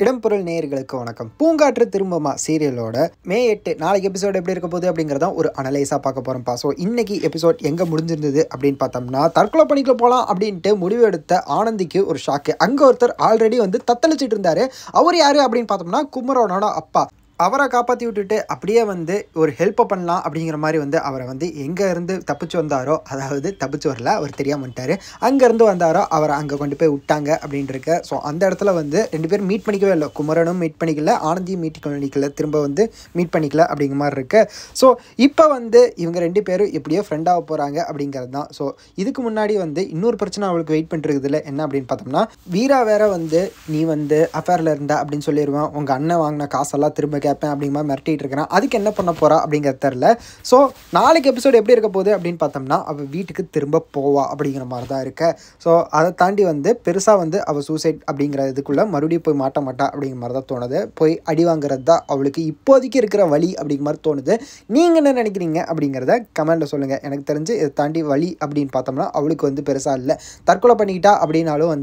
இடம்பொருள் நேயர்களுக்கு வணக்கம். பூங்காற்று திரும்புமா சீரியலோட மே 8 நாளைக்கு எபிசோட் எப்படி இருக்க போகுது அப்படிங்கிறத ஒரு அனலைஸாக பார்க்க போகிறோம்ப்பா. ஸோ இன்னைக்கு எபிசோட் எங்கே முடிஞ்சிருந்தது அப்படின்னு பார்த்தோம்னா, தற்கொலை பண்ணிக்க போகலாம் அப்படின்ட்டு முடிவு எடுத்த ஆனந்திக்கு ஒரு ஷாக்கு. அங்கே ஒருத்தர் ஆல்ரெடி தத்தளிச்சிட்டு இருந்தார். அவர் யார் அப்படின்னு பார்த்தோம்னா, குமரனோட அப்பா. அவரை காப்பாற்றி விட்டுட்டு அப்படியே ஒரு ஹெல்ப்பை பண்ணலாம் அப்படிங்கிற மாதிரி அவரை எங்கே இருந்து தப்பிச்சு வந்தாரோ, அதாவது தப்பிச்சு வரல, அவர் தெரியாமல் வந்துட்டார். அங்கேருந்து வந்தாரோ அவரை அங்கே கொண்டு போய் விட்டாங்க அப்படின்ட்டு. ஸோ அந்த இடத்துல ரெண்டு பேரும் மீட் பண்ணிக்கவே இல்லை. குமரனும் மீட் பண்ணிக்கல, ஆனந்தியும் மீட் பண்ணிக்கல, திரும்ப மீட் பண்ணிக்கல அப்படிங்கிற மாதிரி இருக்கு. ஸோ இப்போ இவங்க ரெண்டு பேரும் எப்படியோ ஃப்ரெண்டாக போகிறாங்க அப்படிங்கிறது தான். ஸோ இதுக்கு முன்னாடி இன்னொரு பிரச்சனை அவளுக்கு வெயிட் பண்ணிருக்குதுல, என்ன அப்படின்னு பார்த்தோம்னா, வீரா வேற நீ அஃபேரில் இருந்தா அப்படின்னு சொல்லிடுவேன், உங்கள் அண்ணன் வாங்கின காசெல்லாம் திரும்ப கேட்பேன் அப்படிங்கிற மாதிரி மிரட்டிட்டு இருக்கிறான். அதுக்கு என்ன பண்ண போறா அப்படிங்கிறது தெரியல. ஸோ நாளைக்கு எபிசோடு எப்படி இருக்க போகுது அப்படின்னு பார்த்தோம்னா, அவள் வீட்டுக்கு திரும்ப போவா அப்படிங்கிற மாதிரி தான் இருக்கு. ஸோ அதை தாண்டி பெருசாக அவள் சூசைட் அப்படிங்கிற இதுக்குள்ளே மறுபடியும் போய் மாட்ட மாட்டா அப்படிங்கிற மாதிரி தான் தோணுது. போய் அடி வாங்குறது தான் அவளுக்கு இப்போதைக்கு இருக்கிற வழி அப்படிங்கிற மாதிரி தோணுது. நீங்கள் என்ன நினைக்கிறீங்க அப்படிங்கிறத கமெண்ட்டில் சொல்லுங்கள். எனக்கு தெரிஞ்சு இதை தாண்டி வழி அப்படின்னு பார்த்தோம்னா அவளுக்கு பெருசாக இல்லை. தற்கொலை பண்ணிக்கிட்டா அப்படின்னாலும்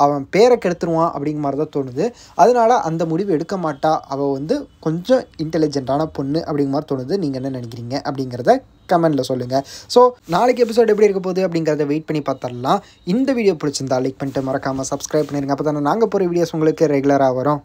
அவன் பேரை கெடுத்துருவான் அப்படிங்கிற மாதிரி தான் தோணுது. அதனால அந்த முடிவு எடுக்க மாட்டா. அவள் கொஞ்சம் இன்டெலிஜென்ட்டான பொண்ணு அப்படிங்கிற மாதிரி தோணுது. நீங்கள் என்ன நினைக்கிறீங்க அப்படிங்கிறத கமெண்ட்டில் சொல்லுங்கள். ஸோ நாளைக்கு எபிசோட் எப்படி இருக்க போகுது அப்படிங்கிறத வெயிட் பண்ணி பார்த்துடலாம். இந்த வீடியோ பிடிச்சிருந்தா லைக் பண்ணிட்டு மறக்காமல் சப்ஸ்கிரைப் பண்ணிடுங்க. அப்போ தானே நாங்கள் போகிற வீடியோஸ் உங்களுக்கு ரெகுலராக வரும்.